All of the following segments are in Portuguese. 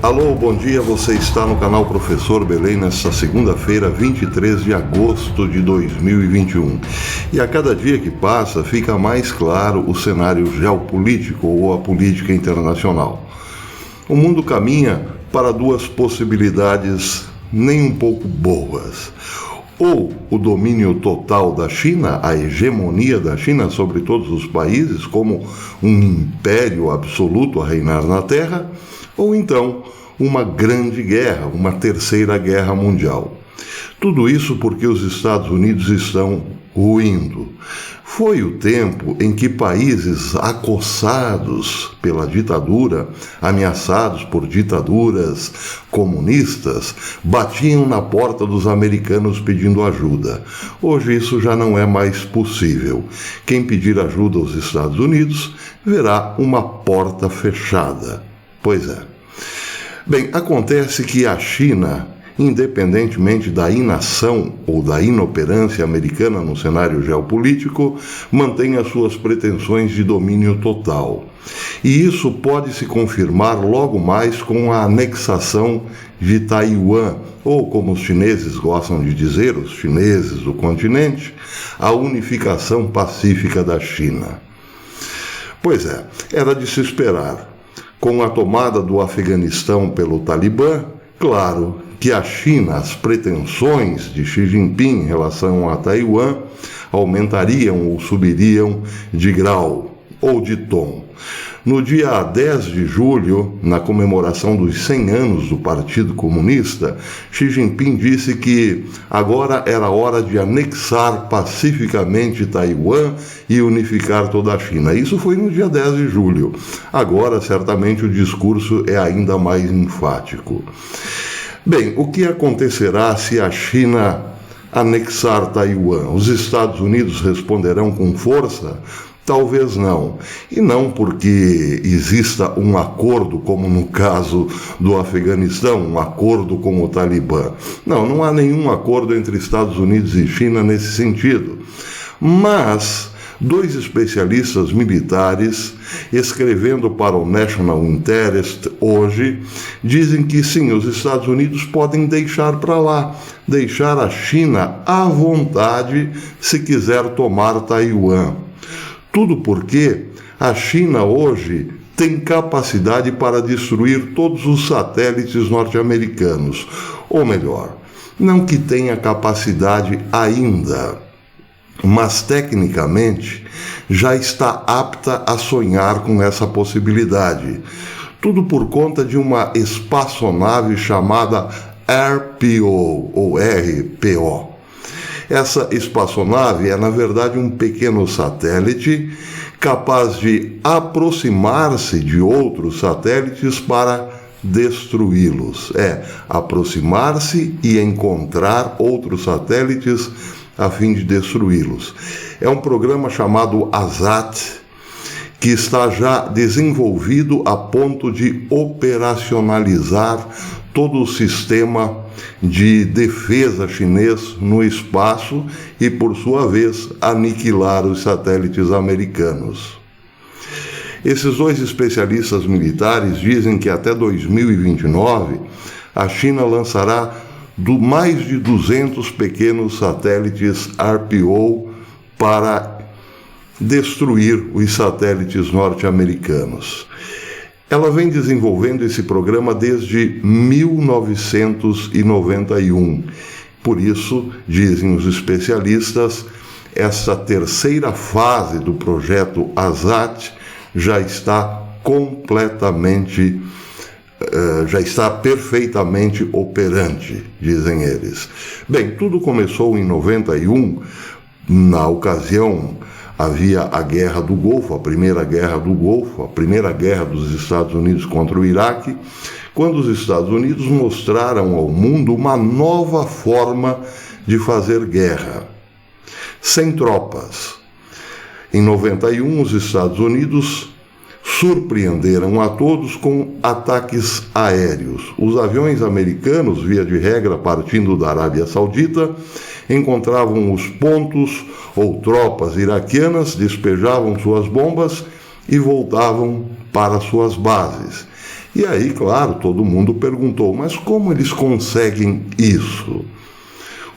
Alô, bom dia, você está no canal Professor Belém nesta segunda-feira, 23 de agosto de 2021. E a cada dia que passa fica mais claro o cenário geopolítico ou a política internacional. O mundo caminha para duas possibilidades nem um pouco boas. Ou o domínio total da China, a hegemonia da China sobre todos os países, como um império absoluto a reinar na Terra, ou então uma grande guerra, uma terceira guerra mundial. Tudo isso porque os Estados Unidos estão ruindo. Foi o tempo em que países acossados pela ditadura, ameaçados por ditaduras comunistas, batiam na porta dos americanos pedindo ajuda. Hoje isso já não é mais possível. Quem pedir ajuda aos Estados Unidos verá uma porta fechada. Pois é. Bem, acontece que a China, independentemente da inação ou da inoperância americana no cenário geopolítico, mantém as suas pretensões de domínio total. E isso pode se confirmar logo mais com a anexação de Taiwan, ou como os chineses gostam de dizer, os chineses do continente, a unificação pacífica da China. Pois é, era de se esperar. Com a tomada do Afeganistão pelo Talibã, claro que a China, as pretensões de Xi Jinping em relação a Taiwan aumentariam ou subiriam de grau ou de tom. No dia 10 de julho, na comemoração dos 100 anos do Partido Comunista, Xi Jinping disse que agora era hora de anexar pacificamente Taiwan e unificar toda a China. Isso foi no dia 10 de julho. Agora, certamente, o discurso é ainda mais enfático. Bem, o que acontecerá se a China anexar Taiwan? Os Estados Unidos responderão com força? Talvez não. E não porque exista um acordo, como no caso do Afeganistão, um acordo com o Talibã. Não há nenhum acordo entre Estados Unidos e China nesse sentido. Mas dois especialistas militares, escrevendo para o National Interest hoje, dizem que sim, os Estados Unidos podem deixar para lá, deixar a China à vontade se quiser tomar Taiwan. Tudo porque a China hoje tem capacidade para destruir todos os satélites norte-americanos. Ou melhor, não que tenha capacidade ainda, mas tecnicamente já está apta a sonhar com essa possibilidade. Tudo por conta de uma espaçonave chamada RPO, ou RPO. Essa espaçonave é, na verdade, um pequeno satélite capaz de aproximar-se de outros satélites para destruí-los. Aproximar-se e encontrar outros satélites a fim de destruí-los. É um programa chamado ASAT, que está já desenvolvido a ponto de operacionalizar todo o sistema de defesa chinês no espaço e, por sua vez, aniquilar os satélites americanos. Esses dois especialistas militares dizem que até 2029 a China lançará mais de 200 pequenos satélites RPO para destruir os satélites norte-americanos. Ela vem desenvolvendo esse programa desde 1991. Por isso, dizem os especialistas, essa terceira fase do projeto ASAT já está perfeitamente operante, dizem eles. Bem, tudo começou em 91, na ocasião havia a Guerra do Golfo, a Primeira Guerra do Golfo, a primeira guerra dos Estados Unidos contra o Iraque, quando os Estados Unidos mostraram ao mundo uma nova forma de fazer guerra, sem tropas. Em 91, os Estados Unidos surpreenderam a todos com ataques aéreos. Os aviões americanos, via de regra partindo da Arábia Saudita, encontravam os pontos ou tropas iraquianas, despejavam suas bombas e voltavam para suas bases. E aí, claro, todo mundo perguntou, mas como eles conseguem isso?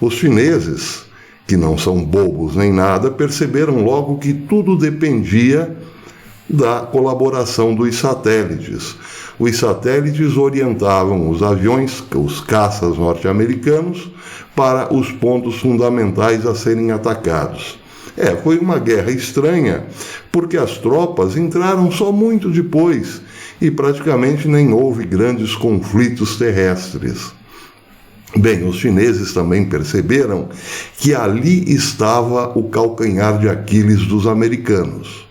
Os chineses, que não são bobos nem nada, perceberam logo que tudo dependia da colaboração dos satélites. Os satélites orientavam os aviões, os caças norte-americanos, para os pontos fundamentais a serem atacados. Foi uma guerra estranha, porque as tropas entraram só muito depois e praticamente nem houve grandes conflitos terrestres. Bem, os chineses também perceberam que ali estava o calcanhar de Aquiles dos americanos.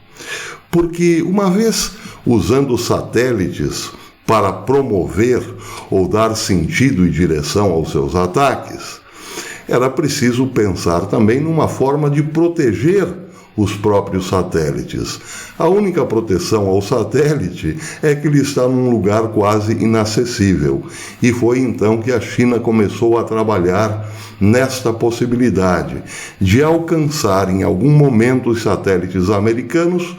Porque uma vez usando satélites para promover ou dar sentido e direção aos seus ataques, era preciso pensar também numa forma de proteger os próprios satélites. A única proteção ao satélite é que ele está num lugar quase inacessível. E foi então que a China começou a trabalhar nesta possibilidade de alcançar em algum momento os satélites americanos,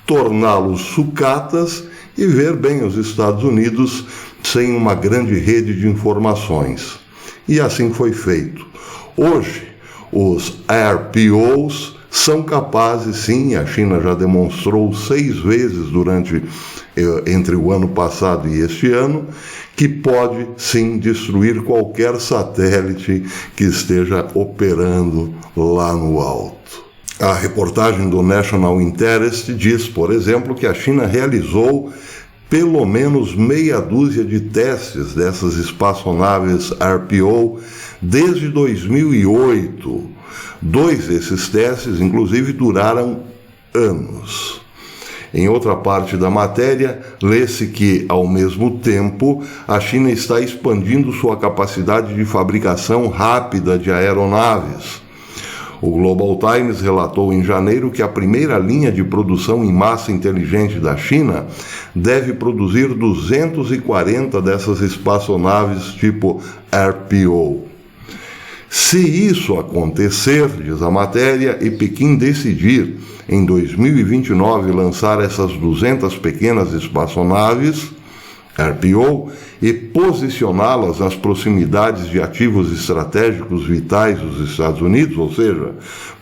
torná-los sucatas e ver bem os Estados Unidos sem uma grande rede de informações. E assim foi feito. Hoje, os RPOs são capazes, sim, a China já demonstrou 6 vezes entre o ano passado e este ano, que pode, sim, destruir qualquer satélite que esteja operando lá no alto. A reportagem do National Interest diz, por exemplo, que a China realizou pelo menos meia dúzia de testes dessas espaçonaves RPO desde 2008. 2 desses testes, inclusive, duraram anos. Em outra parte da matéria, lê-se que, ao mesmo tempo, a China está expandindo sua capacidade de fabricação rápida de aeronaves. O Global Times relatou em janeiro que a primeira linha de produção em massa inteligente da China deve produzir 240 dessas espaçonaves tipo RPO. Se isso acontecer, diz a matéria, e Pequim decidir em 2029 lançar essas 200 pequenas espaçonaves RPO e posicioná-las nas proximidades de ativos estratégicos vitais dos Estados Unidos, ou seja,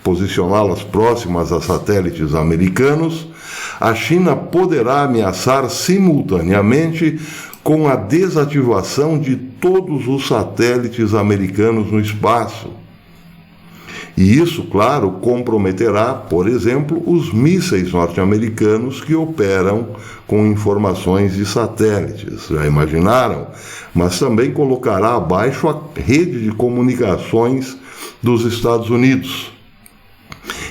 posicioná-las próximas a satélites americanos, a China poderá ameaçar simultaneamente com a desativação de todos os satélites americanos no espaço. E isso, claro, comprometerá, por exemplo, os mísseis norte-americanos que operam com informações de satélites. Já imaginaram? Mas também colocará abaixo a rede de comunicações dos Estados Unidos.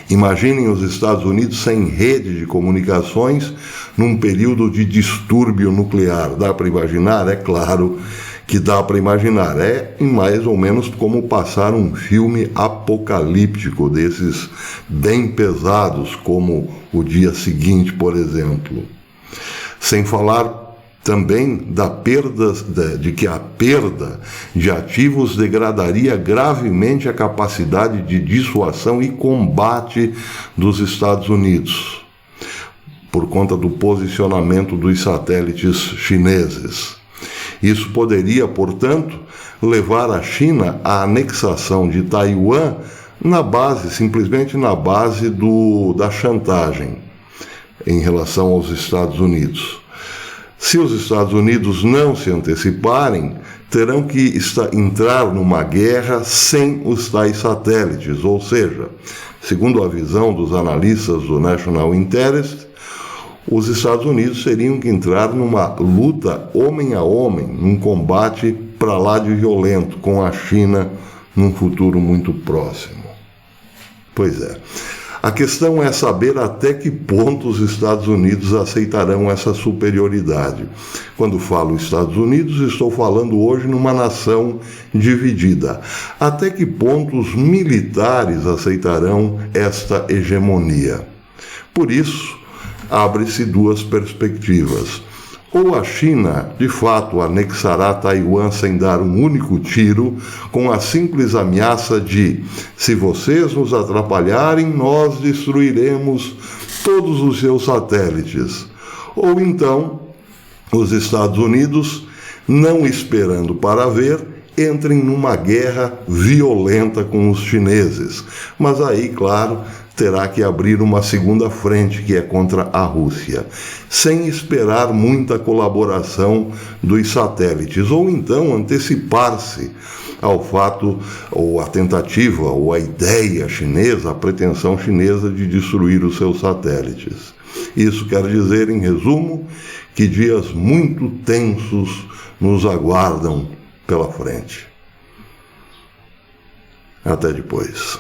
Imaginem os Estados Unidos sem rede de comunicações num período de distúrbio nuclear. Dá para imaginar? É claro que dá para imaginar. É mais ou menos como passar um filme apocalíptico desses bem pesados, como O Dia Seguinte, por exemplo. Sem falar também de que a perda de ativos degradaria gravemente a capacidade de dissuasão e combate dos Estados Unidos, por conta do posicionamento dos satélites chineses. Isso poderia, portanto, levar a China à anexação de Taiwan simplesmente na base da chantagem em relação aos Estados Unidos. Se os Estados Unidos não se anteciparem, terão que entrar numa guerra sem os tais satélites, ou seja, segundo a visão dos analistas do National Interest, os Estados Unidos teriam que entrar numa luta homem a homem, num combate para lá de violento com a China num futuro muito próximo. Pois é. A questão é saber até que ponto os Estados Unidos aceitarão essa superioridade. Quando falo Estados Unidos, estou falando hoje numa nação dividida. Até que ponto os militares aceitarão esta hegemonia? Por isso, abre-se 2 perspectivas. Ou a China, de fato, anexará Taiwan sem dar um único tiro, com a simples ameaça de: se vocês nos atrapalharem, nós destruiremos todos os seus satélites. Ou então, os Estados Unidos, não esperando para ver, entrem numa guerra violenta com os chineses. Mas aí, claro, terá que abrir uma segunda frente, que é contra a Rússia, sem esperar muita colaboração dos satélites, ou então antecipar-se ao fato, ou a tentativa, ou a ideia chinesa, a pretensão chinesa de destruir os seus satélites. Isso quer dizer, em resumo, que dias muito tensos nos aguardam pela frente. Até depois.